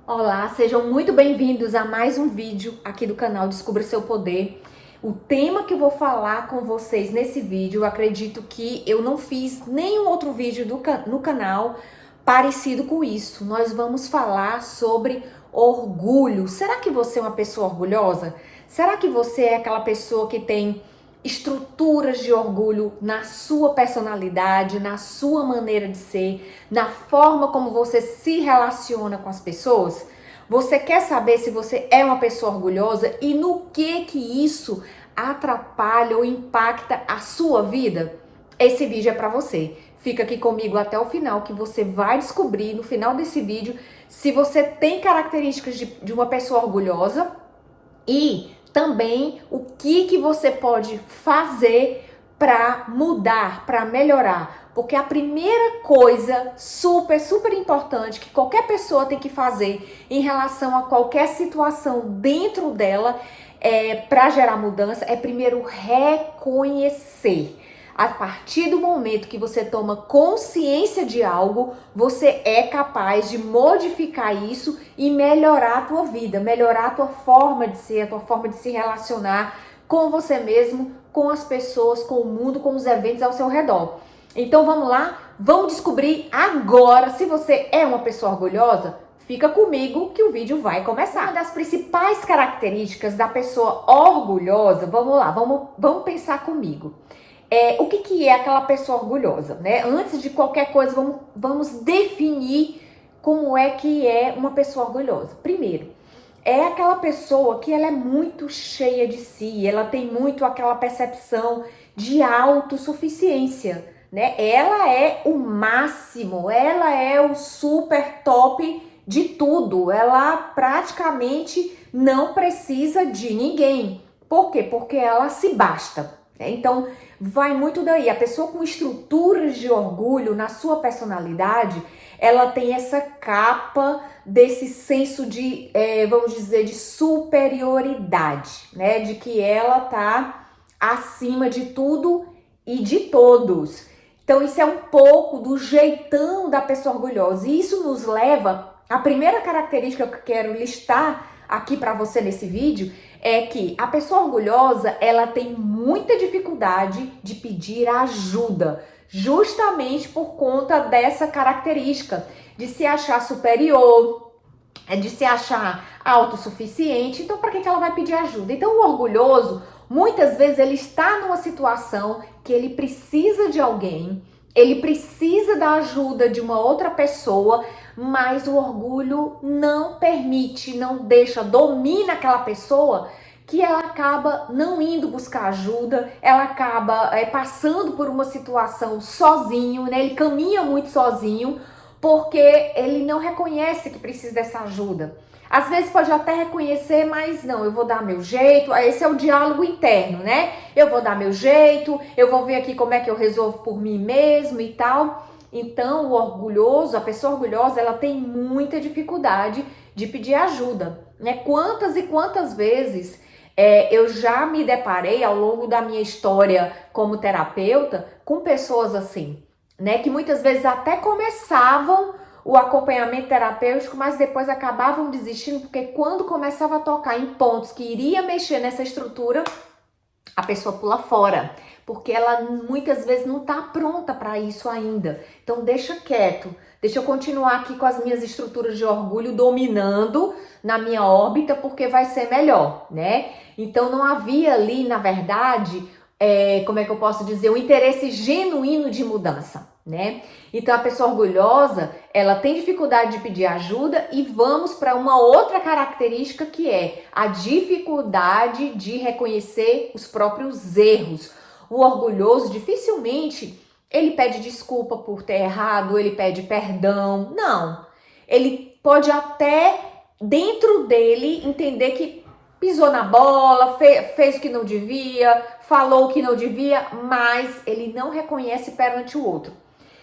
Olá, sejam muito bem-vindos a mais um vídeo aqui do canal Descubra Seu Poder. O tema que eu vou falar com vocês nesse vídeo, eu acredito que eu não fiz nenhum outro vídeo no canal parecido com isso. Nós vamos falar sobre orgulho. Será que você é uma pessoa orgulhosa? Será que você é aquela pessoa que tem estruturas de orgulho na sua personalidade, na sua maneira de ser, na forma como você se relaciona com as pessoas? Você quer saber se você é uma pessoa orgulhosa e no que isso atrapalha ou impacta a sua vida? Esse vídeo é para você. Fica aqui comigo até o final que você vai descobrir no final desse vídeo se você tem características de uma pessoa orgulhosa e também o que você pode fazer para mudar, para melhorar. Porque a primeira coisa super importante que qualquer pessoa tem que fazer em relação a qualquer situação dentro dela para gerar mudança é primeiro reconhecer. A partir do momento que você toma consciência de algo, você é capaz de modificar isso e melhorar a tua vida, melhorar a tua forma de ser, a tua forma de se relacionar com você mesmo, com as pessoas, com o mundo, com os eventos ao seu redor. Então vamos lá, vamos descobrir agora se você é uma pessoa orgulhosa. Fica comigo que o vídeo vai começar. Uma das principais características da pessoa orgulhosa, vamos lá, vamos pensar comigo. O que é aquela pessoa orgulhosa, né? Antes de qualquer coisa, vamos definir como é que é uma pessoa orgulhosa. Primeiro, é aquela pessoa que ela é muito cheia de si, ela tem muito aquela percepção de autossuficiência, né? Ela é o máximo, ela é o super top de tudo, ela praticamente não precisa de ninguém. Por quê? Porque ela se basta. Então, vai muito daí. A pessoa com estruturas de orgulho na sua personalidade, ela tem essa capa desse senso de, vamos dizer, de superioridade, né? De que ela tá acima de tudo e de todos. Então, isso é um pouco do jeitão da pessoa orgulhosa. E isso nos leva à primeira característica que eu quero listar aqui para você nesse vídeo, é que a pessoa orgulhosa, ela tem muita dificuldade de pedir ajuda, justamente por conta dessa característica de se achar superior, de se achar autossuficiente. Então, para que ela vai pedir ajuda? Então, o orgulhoso, muitas vezes, ele está numa situação que ele precisa de alguém, ele precisa da ajuda de uma outra pessoa, mas o orgulho não permite, não deixa, domina aquela pessoa, que ela acaba não indo buscar ajuda, ela acaba passando por uma situação sozinho, né? Ele caminha muito sozinho, porque ele não reconhece que precisa dessa ajuda. Às vezes pode até reconhecer, mas não, eu vou dar meu jeito. Esse é o diálogo interno, né? Eu vou dar meu jeito, eu vou ver aqui como é que eu resolvo por mim mesmo e tal. Então, o orgulhoso, a pessoa orgulhosa, ela tem muita dificuldade de pedir ajuda, né? Quantas e quantas vezes eu já me deparei ao longo da minha história como terapeuta com pessoas assim, né? Que muitas vezes até começavam o acompanhamento terapêutico, mas depois acabavam desistindo, porque quando começava a tocar em pontos que iria mexer nessa estrutura, a pessoa pula fora, porque ela muitas vezes não está pronta para isso ainda. Então deixa quieto, deixa eu continuar aqui com as minhas estruturas de orgulho dominando na minha órbita, porque vai ser melhor, né? Então não havia ali, na verdade, como é que eu posso dizer, um interesse genuíno de mudança, né? Então a pessoa orgulhosa, ela tem dificuldade de pedir ajuda e vamos para uma outra característica que é a dificuldade de reconhecer os próprios erros. O orgulhoso dificilmente ele pede desculpa por ter errado, ele pede perdão, não. Ele pode até dentro dele entender que pisou na bola, fez o que não devia, falou o que não devia, mas ele não reconhece perante o outro.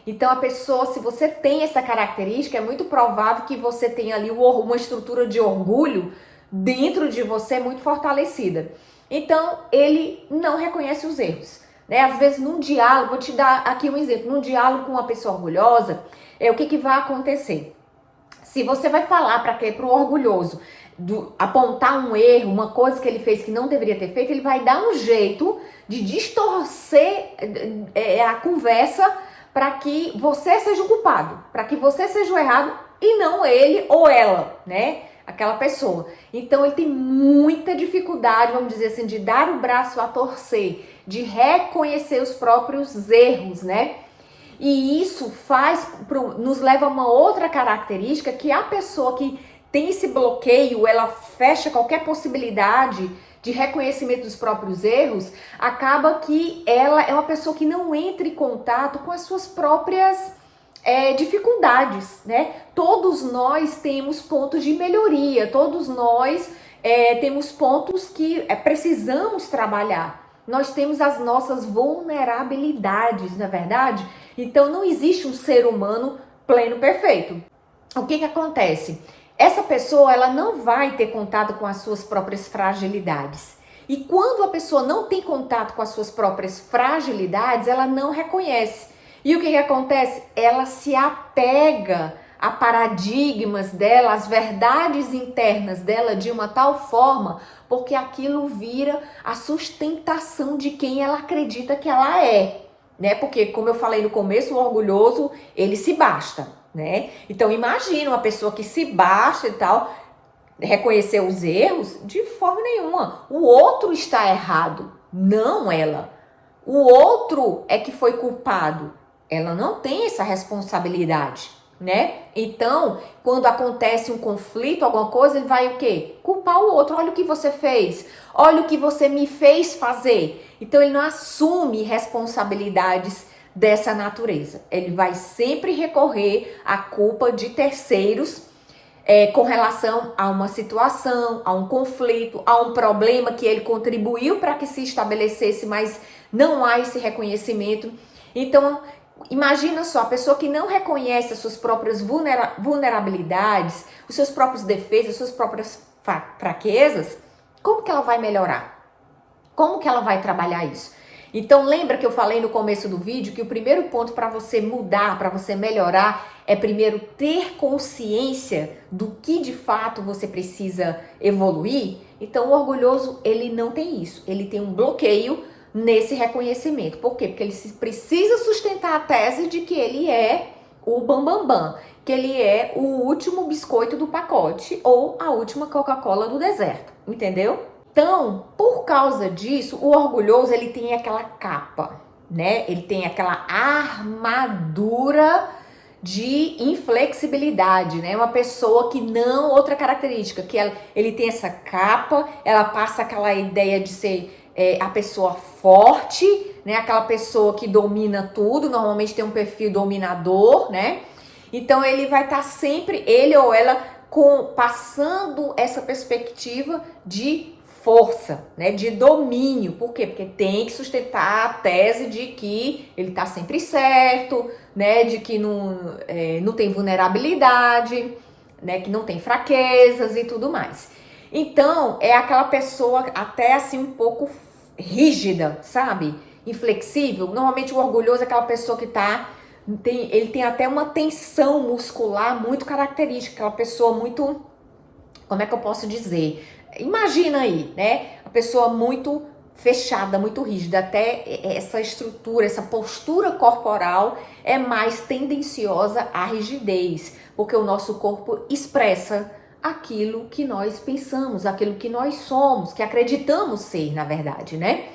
Então a pessoa, se você tem essa característica, é muito provável que você tenha ali uma estrutura de orgulho dentro de você muito fortalecida. Então ele não reconhece os erros, né? Às vezes num diálogo, vou te dar aqui um exemplo, num diálogo com uma pessoa orgulhosa, o que vai acontecer? Se você vai falar para o orgulhoso apontar um erro, uma coisa que ele fez que não deveria ter feito, ele vai dar um jeito de distorcer a conversa para que você seja o culpado, para que você seja o errado e não ele ou ela, né? Aquela pessoa. Então ele tem muita dificuldade, vamos dizer assim, de dar o braço a torcer, de reconhecer os próprios erros, né? E isso nos leva a uma outra característica, que a pessoa que tem esse bloqueio, ela fecha qualquer possibilidade de reconhecimento dos próprios erros, acaba que ela é uma pessoa que não entra em contato com as suas próprias dificuldades, né? Todos nós temos pontos de melhoria, todos nós temos pontos que precisamos trabalhar. Nós temos as nossas vulnerabilidades, na verdade? Então não existe um ser humano pleno perfeito. O que acontece? Essa pessoa, ela não vai ter contato com as suas próprias fragilidades. E quando a pessoa não tem contato com as suas próprias fragilidades, ela não reconhece. E o que acontece? Ela se apega a paradigmas dela, as verdades internas dela de uma tal forma, porque aquilo vira a sustentação de quem ela acredita que ela é, né? Porque, como eu falei no começo, o orgulhoso, ele se basta, né? Então, imagina uma pessoa que se basta e tal, reconhecer os erros, de forma nenhuma. O outro está errado, não ela. O outro é que foi culpado. Ela não tem essa responsabilidade, né? Então, quando acontece um conflito, alguma coisa, ele vai o quê? Culpar o outro. Olha o que você fez. Olha o que você me fez fazer. Então, ele não assume responsabilidades dessa natureza. Ele vai sempre recorrer à culpa de terceiros com relação a uma situação, a um conflito, a um problema que ele contribuiu para que se estabelecesse, mas não há esse reconhecimento. Então, imagina só, a pessoa que não reconhece as suas próprias vulnerabilidades, os seus próprios defeitos, as suas próprias fraquezas, como que ela vai melhorar? Como que ela vai trabalhar isso? Então lembra que eu falei no começo do vídeo que o primeiro ponto para você mudar, para você melhorar, é primeiro ter consciência do que de fato você precisa evoluir? Então o orgulhoso, ele não tem isso, ele tem um bloqueio nesse reconhecimento. Por quê? Porque ele precisa sustentar a tese de que ele é o bambambam, que ele é o último biscoito do pacote ou a última Coca-Cola do deserto, entendeu? Então, por causa disso, o orgulhoso, ele tem aquela capa, né? Ele tem aquela armadura de inflexibilidade, né? Uma pessoa que não, outra característica, que ele tem essa capa, ela passa aquela ideia de ser a pessoa forte, né? Aquela pessoa que domina tudo, normalmente tem um perfil dominador, né? Então ele vai estar sempre, ele ou ela, passando essa perspectiva de força, né, de domínio. Por quê? Porque tem que sustentar a tese de que ele tá sempre certo, né, de que não tem vulnerabilidade, né, que não tem fraquezas e tudo mais. Então, é aquela pessoa até assim um pouco rígida, sabe? Inflexível. Normalmente o orgulhoso é aquela pessoa que ele tem até uma tensão muscular muito característica, aquela pessoa muito, como é que eu posso dizer? Imagina aí, né? A pessoa muito fechada, muito rígida, até essa estrutura, essa postura corporal é mais tendenciosa à rigidez, porque o nosso corpo expressa aquilo que nós pensamos, aquilo que nós somos, que acreditamos ser, na verdade, né?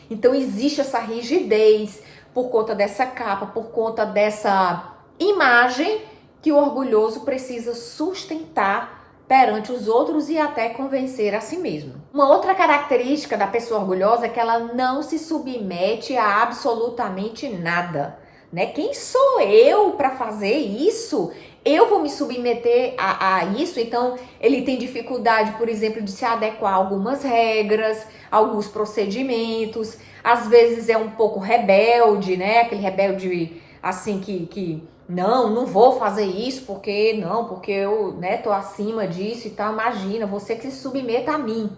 Então existe essa rigidez por conta dessa capa, por conta dessa imagem que o orgulhoso precisa sustentar perante os outros e até convencer a si mesmo. Uma outra característica da pessoa orgulhosa é que ela não se submete a absolutamente nada, né? Quem sou eu para fazer isso? Eu vou me submeter a isso? Então, ele tem dificuldade, por exemplo, de se adequar a algumas regras, alguns procedimentos. Às vezes é um pouco rebelde, né? Aquele rebelde, assim, que não vou fazer isso porque eu, né, tô acima disso e tal. Imagina, você que se submeta a mim.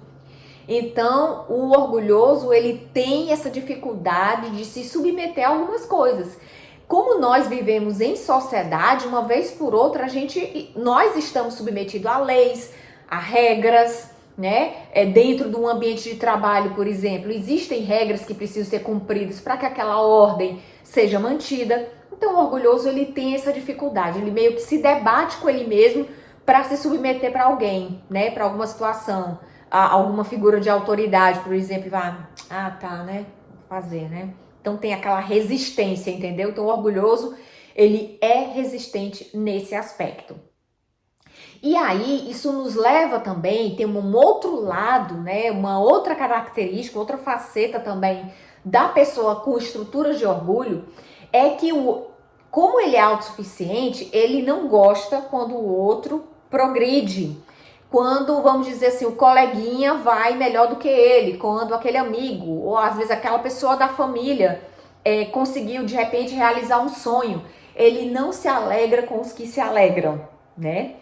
Então, o orgulhoso, ele tem essa dificuldade de se submeter a algumas coisas. como nós vivemos em sociedade, uma vez por outra, nós estamos submetidos a leis, a regras, né? Dentro de um ambiente de trabalho, por exemplo, existem regras que precisam ser cumpridas para que aquela ordem seja mantida. Então, o orgulhoso, ele tem essa dificuldade, ele meio que se debate com ele mesmo para se submeter para alguém, né? Para alguma situação, alguma figura de autoridade, por exemplo, tá, né? Vou fazer, né? Então tem aquela resistência, entendeu? Então o orgulhoso, ele é resistente nesse aspecto. E aí, isso nos leva também, tem um outro lado, né? Uma outra característica, outra faceta também da pessoa com estruturas de orgulho, é que como ele é autossuficiente, ele não gosta quando o outro progride. Quando, vamos dizer assim, o coleguinha vai melhor do que ele, quando aquele amigo, ou às vezes aquela pessoa da família conseguiu de repente realizar um sonho, ele não se alegra com os que se alegram, né?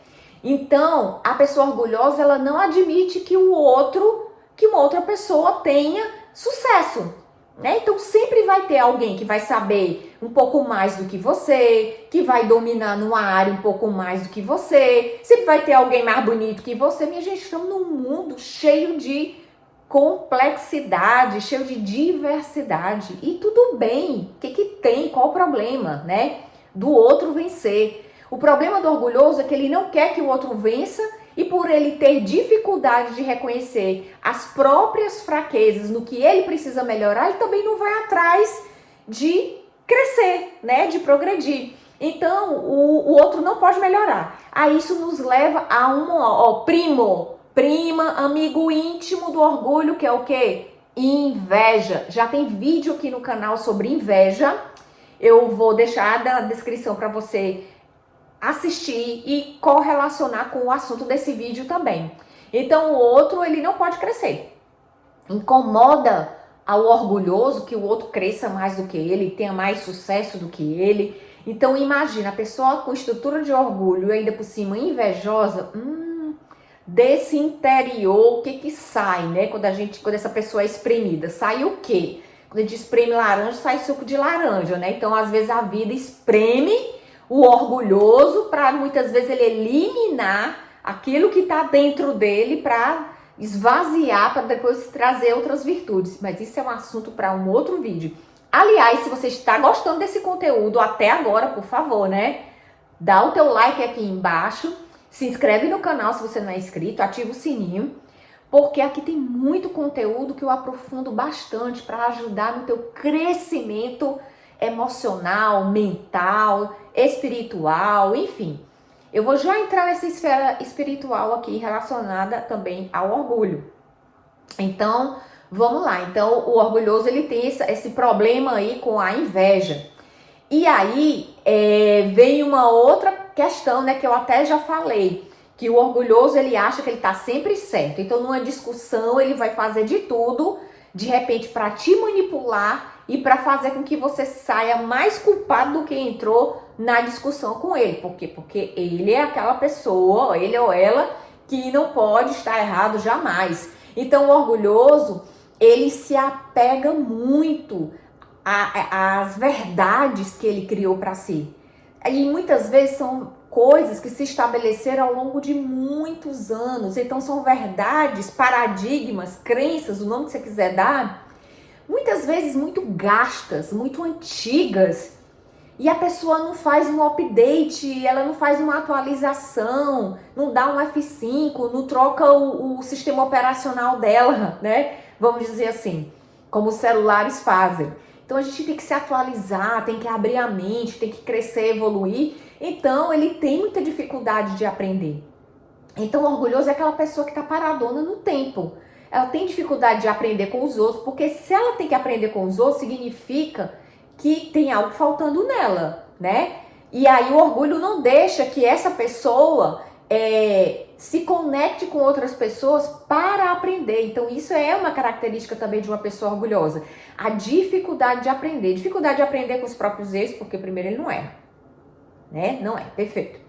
Então, a pessoa orgulhosa, ela não admite que uma outra pessoa tenha sucesso, né? Então sempre vai ter alguém que vai saber um pouco mais do que você, que vai dominar numa área um pouco mais do que você, sempre vai ter alguém mais bonito que você. Minha gente, estamos num mundo cheio de complexidade, cheio de diversidade, e tudo bem. O que tem? Qual o problema, né? Do outro vencer. O problema do orgulhoso é que ele não quer que o outro vença, e por ele ter dificuldade de reconhecer as próprias fraquezas no que ele precisa melhorar, ele também não vai atrás de crescer, né? De progredir. Então, o outro não pode melhorar. Aí isso nos leva a prima, amigo íntimo do orgulho, que é o quê? Inveja. Já tem vídeo aqui no canal sobre inveja. Eu vou deixar na descrição para você assistir e correlacionar com o assunto desse vídeo também. Então o outro, ele não pode crescer. Incomoda ao orgulhoso que o outro cresça mais do que ele, tenha mais sucesso do que ele. Então imagina, a pessoa com estrutura de orgulho e ainda por cima invejosa, desse interior, o que sai, né? Quando essa pessoa é espremida, sai o quê? Quando a gente espreme laranja, sai suco de laranja, né? Então às vezes a vida espreme o orgulhoso para muitas vezes ele eliminar aquilo que está dentro dele para esvaziar, para depois trazer outras virtudes. Mas isso é um assunto para um outro vídeo. Aliás, se você está gostando desse conteúdo até agora, por favor, né? Dá o teu like aqui embaixo, se inscreve no canal se você não é inscrito, ativa o sininho, porque aqui tem muito conteúdo que eu aprofundo bastante para ajudar no teu crescimento emocional, mental, espiritual, enfim. Eu vou já entrar nessa esfera espiritual aqui relacionada também ao orgulho. Então, vamos lá. Então, o orgulhoso, ele tem esse problema aí com a inveja. E aí, vem uma outra questão, né, que eu até já falei, que o orgulhoso, ele acha que ele tá sempre certo. Então, numa discussão, ele vai fazer de tudo, de repente, para te manipular e para fazer com que você saia mais culpado do que entrou na discussão com ele. Por quê? Porque ele é aquela pessoa, ele ou ela, que não pode estar errado jamais. Então, o orgulhoso, ele se apega muito às verdades que ele criou para si. E muitas vezes são coisas que se estabeleceram ao longo de muitos anos. Então, são verdades, paradigmas, crenças, o nome que você quiser dar, muitas vezes muito gastas, muito antigas, e a pessoa não faz um update, ela não faz uma atualização, não dá um F5, não troca o sistema operacional dela, né? Vamos dizer assim, como os celulares fazem. Então a gente tem que se atualizar, tem que abrir a mente, tem que crescer, evoluir. Então ele tem muita dificuldade de aprender. Então o orgulhoso é aquela pessoa que está paradona no tempo. Ela tem dificuldade de aprender com os outros, porque se ela tem que aprender com os outros, significa que tem algo faltando nela, né? E aí o orgulho não deixa que essa pessoa se conecte com outras pessoas para aprender. Então isso é uma característica também de uma pessoa orgulhosa. A dificuldade de aprender. Dificuldade de aprender com os próprios erros, porque primeiro ele não erra, né? Não é perfeito.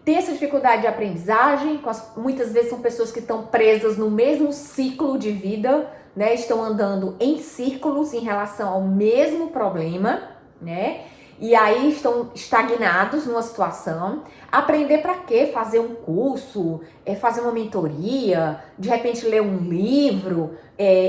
Tem essa dificuldade de aprendizagem, muitas vezes são pessoas que estão presas no mesmo ciclo de vida, né? Estão andando em círculos em relação ao mesmo problema, né? e aí estão estagnados numa situação. Aprender para quê? Fazer um curso, fazer uma mentoria, de repente ler um livro,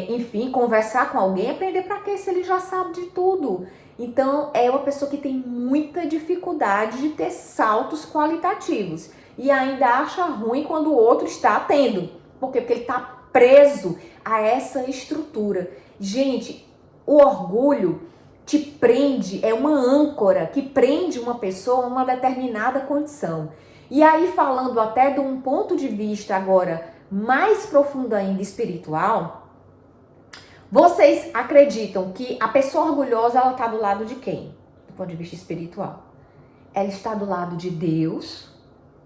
enfim, conversar com alguém. Aprender para quê se ele já sabe de tudo? Então, é uma pessoa que tem muita dificuldade de ter saltos qualitativos e ainda acha ruim quando o outro está tendo. Por quê? Porque ele está preso a essa estrutura. Gente, o orgulho te prende, é uma âncora que prende uma pessoa a uma determinada condição. E aí, falando até de um ponto de vista agora mais profundo ainda, espiritual, vocês acreditam que a pessoa orgulhosa, ela está do lado de quem? Do ponto de vista espiritual. Ela está do lado de Deus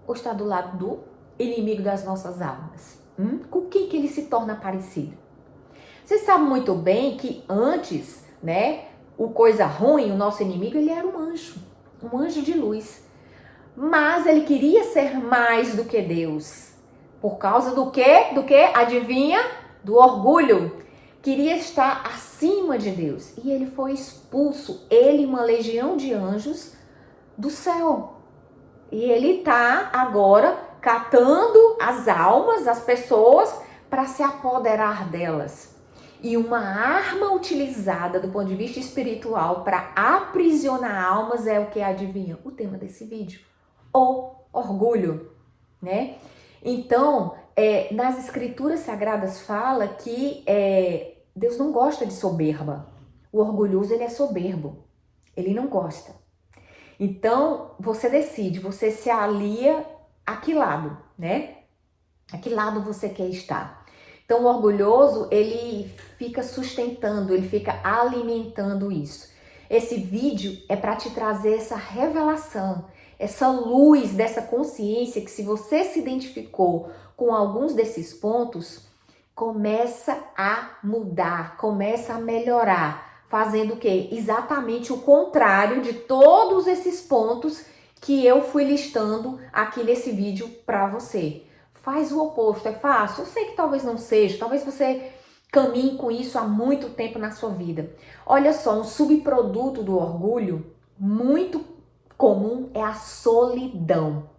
ou está do lado do inimigo das nossas almas? Com quem que ele se torna parecido? Vocês sabem muito bem que antes, né, o coisa ruim, o nosso inimigo, ele era um anjo de luz. Mas ele queria ser mais do que Deus. Por causa do quê? Do quê? Adivinha? Do orgulho. Queria estar acima de Deus. E ele foi expulso, ele e uma legião de anjos do céu. E ele está agora catando as almas, as pessoas, para se apoderar delas. E uma arma utilizada do ponto de vista espiritual para aprisionar almas é o que? Adivinha? O tema desse vídeo. O orgulho, né? Então, nas escrituras sagradas fala que Deus não gosta de soberba. O orgulhoso, ele é soberbo. Ele não gosta. Então, você decide, você se alia a que lado, né? A que lado você quer estar? Então, o orgulhoso, ele fica sustentando, ele fica alimentando isso. Esse vídeo é para te trazer essa revelação, essa luz dessa consciência que se você se identificou com alguns desses pontos, começa a mudar, começa a melhorar, fazendo o quê? Exatamente o contrário de todos esses pontos que eu fui listando aqui nesse vídeo para você. Faz o oposto, é fácil? Eu sei que talvez não seja, talvez você caminhe com isso há muito tempo na sua vida. Olha só, um subproduto do orgulho muito comum é a solidão.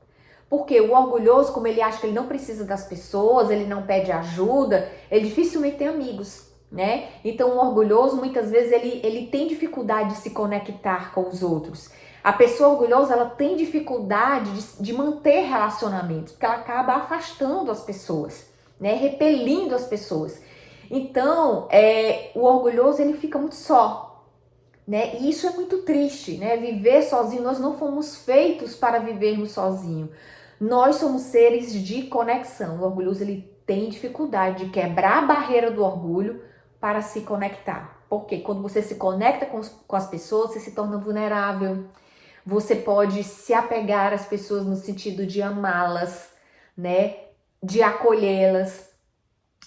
Porque o orgulhoso, como ele acha que ele não precisa das pessoas, ele não pede ajuda, ele dificilmente tem amigos, né? Então o orgulhoso, muitas vezes, ele tem dificuldade de se conectar com os outros. A pessoa orgulhosa, ela tem dificuldade de manter relacionamentos, porque ela acaba afastando as pessoas, né? Repelindo as pessoas. Então, o orgulhoso, ele fica muito só, né? E isso é muito triste, né? Viver sozinho, nós não fomos feitos para vivermos sozinhos. Nós somos seres de conexão. O orgulhoso, ele tem dificuldade de quebrar a barreira do orgulho para se conectar. Porque quando você se conecta com as pessoas, você se torna vulnerável. Você pode se apegar às pessoas no sentido de amá-las, né? De acolhê-las.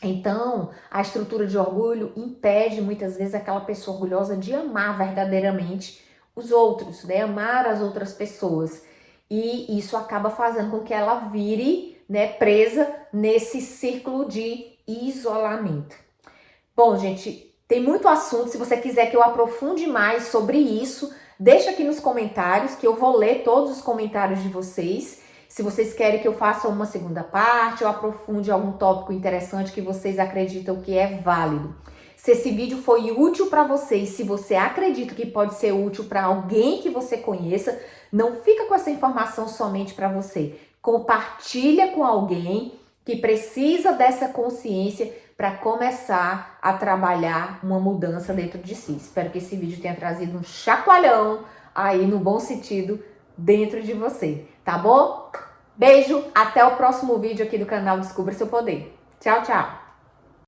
Então, a estrutura de orgulho impede muitas vezes aquela pessoa orgulhosa de amar verdadeiramente os outros, né? Amar as outras pessoas. E isso acaba fazendo com que ela vire, né, presa nesse círculo de isolamento. Bom, gente, tem muito assunto. Se você quiser que eu aprofunde mais sobre isso, deixa aqui nos comentários que eu vou ler todos os comentários de vocês. Se vocês querem que eu faça uma segunda parte ou aprofunde algum tópico interessante que vocês acreditam que é válido. Se esse vídeo foi útil para vocês, se você acredita que pode ser útil para alguém que você conheça, não fica com essa informação somente para você. Compartilha com alguém que precisa dessa consciência para começar a trabalhar uma mudança dentro de si. Espero que esse vídeo tenha trazido um chacoalhão aí no bom sentido dentro de você, tá bom? Beijo, até o próximo vídeo aqui do canal Descubra Seu Poder. Tchau, tchau!